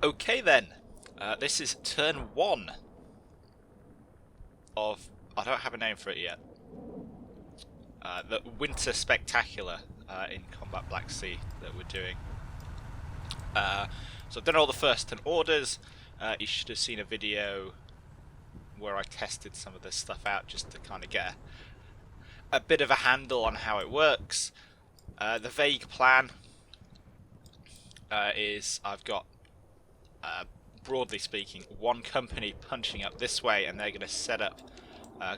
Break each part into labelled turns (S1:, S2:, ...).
S1: Okay then, this is turn 1 of, I don't have a name for it yet, the Winter Spectacular in Combat Black Sea that we're doing. So I've done all the first 10 orders. You should have seen a video where I tested some of this stuff out just to kind of get a bit of a handle on how it works. The vague plan is I've got, broadly speaking, one company punching up this way, and they're going to set up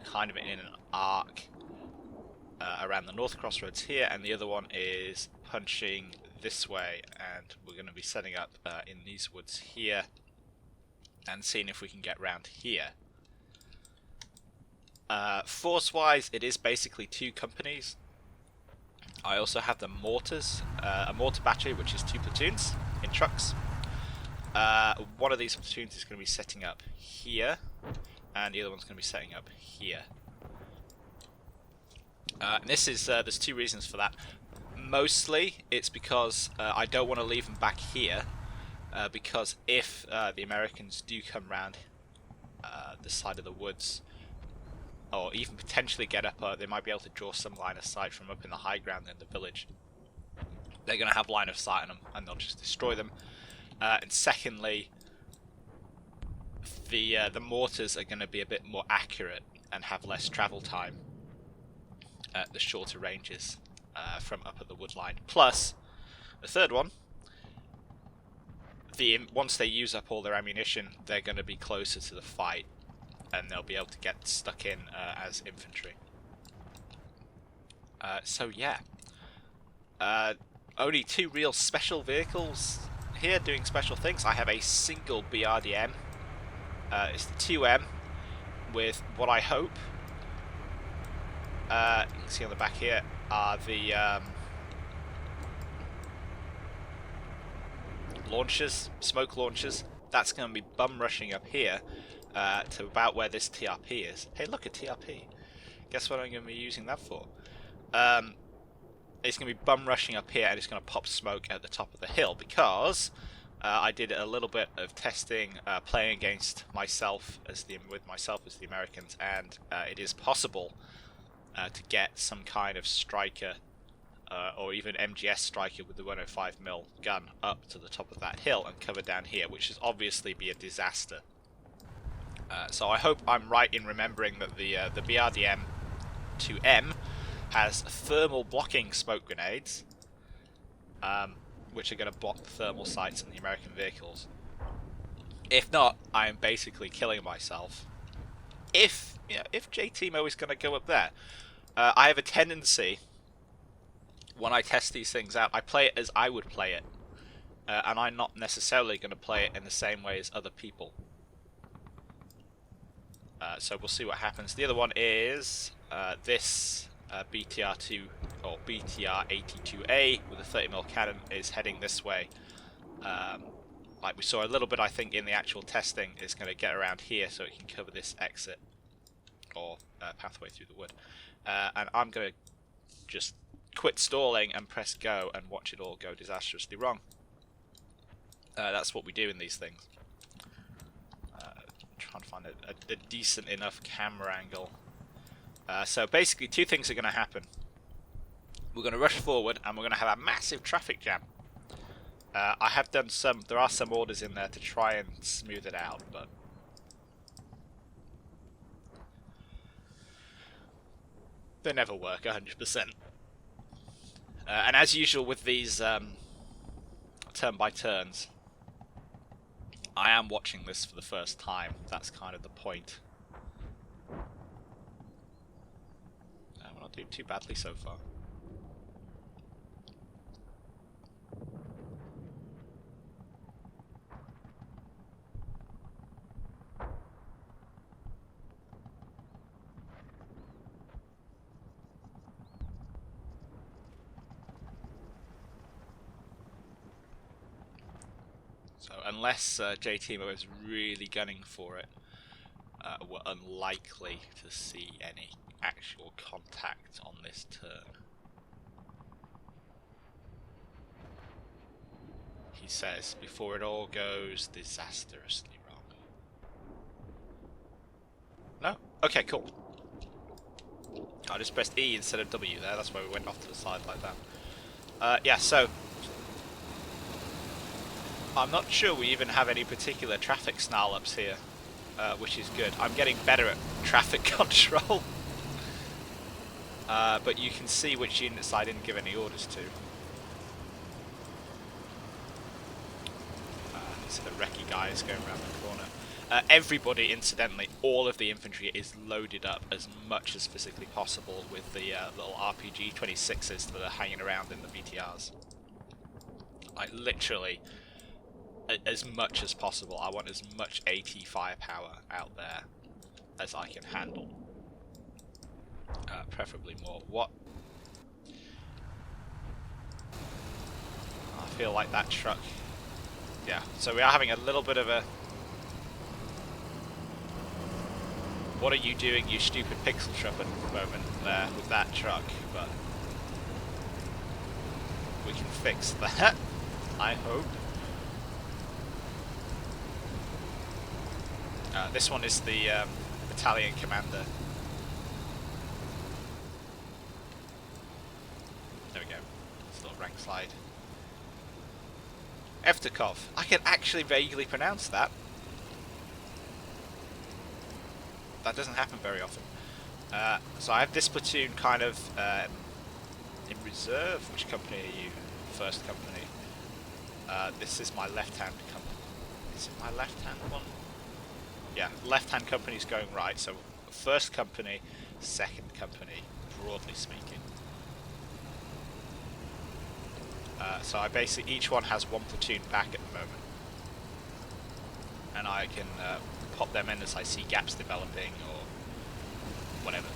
S1: kind of in an arc around the north crossroads here, and the other one is punching this way, and we're going to be setting up in these woods here and seeing if we can get round here. Force wise, it is basically two companies. I also have the mortars, a mortar battery which is 2 platoons in trucks. One of these platoons is going to be setting up here, and the other one's going to be setting up here. And this is there's 2 reasons for that. Mostly it's because I don't want to leave them back here, because if the Americans do come round the side of the woods, or even potentially get up, they might be able to draw some line of sight from up in the high ground in the village. They're going to have line of sight on them, and they'll just destroy them. And secondly, the mortars are going to be a bit more accurate and have less travel time at the shorter ranges from up at the wood line. Plus, the third one, once they use up all their ammunition, they're going to be closer to the fight, and they'll be able to get stuck in as infantry. So yeah, only 2 real special vehicles here doing special things. I have a single BRDM. It's the 2M with what I hope, you can see on the back here, are the launchers, smoke launchers. That's going to be bum rushing up here to about where this TRP is. Hey, look at TRP. Guess what I'm going to be using that for? It's going to be bum rushing up here, and it's going to pop smoke at the top of the hill, because I did a little bit of testing playing against myself as the Americans, and it is possible to get some kind of striker or even MGS striker with the 105mm gun up to the top of that hill and cover down here, which is obviously be a disaster. So I hope I'm right in remembering that the BRDM 2M has thermal blocking smoke grenades, which are going to block the thermal sights in the American vehicles. If not, I am basically killing myself. If JTMO is going to go up there, I have a tendency, when I test these things out, I play it as I would play it, and I'm not necessarily going to play it in the same way as other people. So we'll see what happens. The other one is this BTR2 or BTR-82A with a 30mm cannon is heading this way. Like we saw a little bit, I think, in the actual testing, is going to get around here so it can cover this exit or pathway through the wood. And I'm going to just quit stalling and press go and watch it all go disastrously wrong. That's what we do in these things. Trying to find a decent enough camera angle. So basically 2 things are going to happen. We're going to rush forward, and we're going to have a massive traffic jam. I have done there are some orders in there to try and smooth it out, but they never work 100%. And as usual with these turn by turns, I am watching this for the first time. That's kind of the point. We're not doing too badly so far. So unless JTMO is really gunning for it, we're unlikely to see any actual contact on this turn. he says, before it all goes disastrously wrong. No? Okay, cool. I just pressed E instead of W there, that's why we went off to the side like that. Yeah, so I'm not sure we even have any particular traffic snarl-ups here, which is good. I'm getting better at traffic control. But you can see which units I didn't give any orders to. These are the recce guys going around the corner. Everybody, incidentally, all of the infantry is loaded up as much as physically possible with the little RPG 26s that are hanging around in the BTRs. Like, literally, as much as possible. I want as much AT firepower out there as I can handle. Preferably more. What? I feel like that truck. Yeah, so we are having a little bit of a... What are you doing, you stupid pixel trumpet moment there with that truck, but we can fix that, I hope. This one is the battalion commander. There we go. This little rank slide. Evtakov. I can actually vaguely pronounce that. That doesn't happen very often. So I have this platoon kind of in reserve. Which company are you? First company. This is my left-hand company. Is it my left-hand one? Yeah, left-hand company is going right. So first company, second company, broadly speaking. So I basically, each one has one platoon back at the moment. And I can pop them in as I see gaps developing or whatever.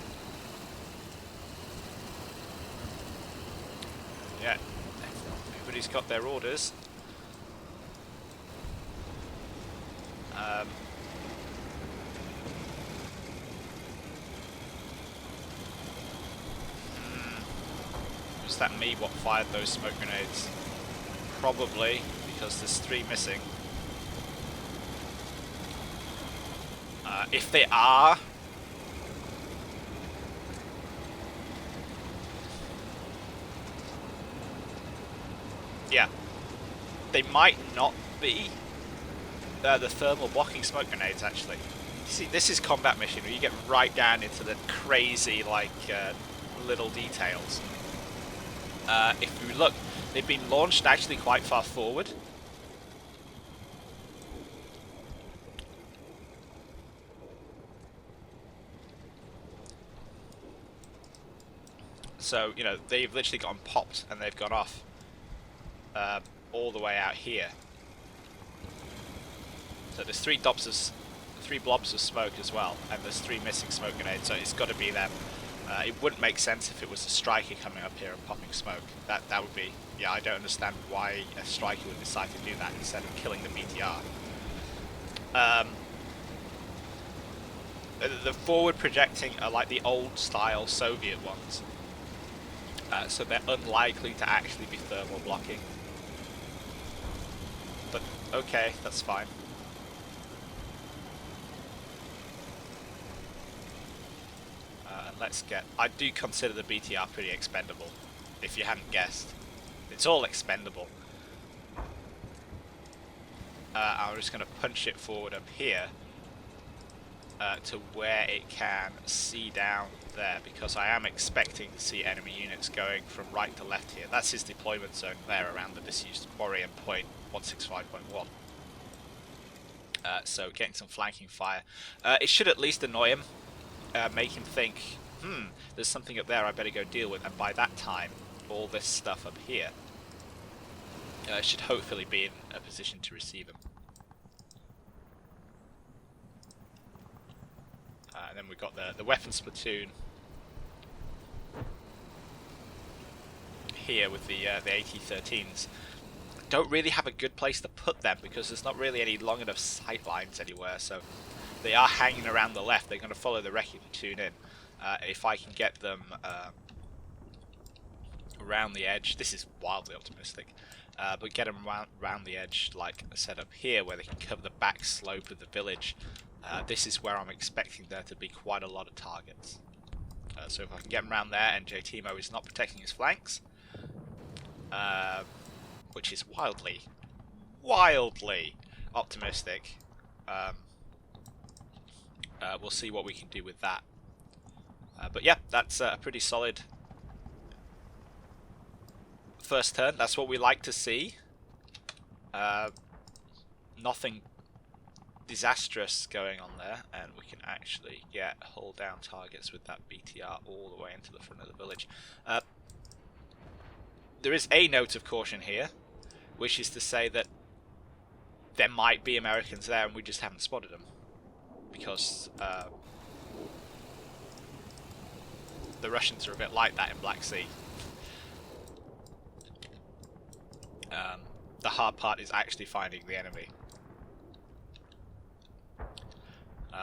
S1: Yeah, everybody's got their orders. Was that me what fired those smoke grenades? Probably, because there's 3 missing. If they are... Yeah. They might not be the thermal blocking smoke grenades, actually. See, this is combat mission where you get right down into the crazy, like, little details. If you look, they've been launched actually quite far forward. So, you know, they've literally gotten popped and they've gone off all the way out here. So there's 3 blobs of smoke as well, and there's 3 missing smoke grenades, so it's got to be them. It wouldn't make sense if it was a striker coming up here and popping smoke. That would be... Yeah, I don't understand why a striker would decide to do that instead of killing the BTR. The forward projecting are like the old style Soviet ones. So they're unlikely to actually be thermal blocking. But okay, that's fine. Let's get... I do consider the BTR pretty expendable, if you hadn't guessed. It's all expendable. I'm just going to punch it forward up here to where it can see down there, because I am expecting to see enemy units going from right to left here. That's his deployment zone there around the disused quarry and point 165.1. So getting some flanking fire. It should at least annoy him, make him think, there's something up there I better go deal with, and by that time all this stuff up here should hopefully be in a position to receive him. And then we've got the weapons platoon here with the AT-13s. Don't really have a good place to put them because there's not really any long enough sight lines anywhere, so they are hanging around the left. They're going to follow the recce platoon in. If I can get them around the edge, this is wildly optimistic. but get them round the edge, like I said up here, where they can cover the back slope of the village. This is where I'm expecting there to be quite a lot of targets. So if I can get them around there, and Timo is not protecting his flanks, which is wildly optimistic. We'll see what we can do with that. But yeah, that's a pretty solid first turn. That's what we like to see. Nothing disastrous going on there, and we can actually hold down targets with that BTR all the way into the front of the village. There is a note of caution here, which is to say that there might be Americans there and we just haven't spotted them, because the Russians are a bit like that in Black Sea. The hard part is actually finding the enemy.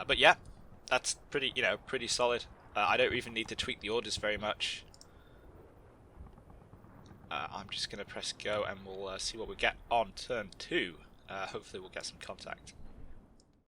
S1: But yeah, that's pretty solid. I don't even need to tweak the orders very much. I'm just going to press go, and we'll see what we get on turn 2. Hopefully we'll get some contact.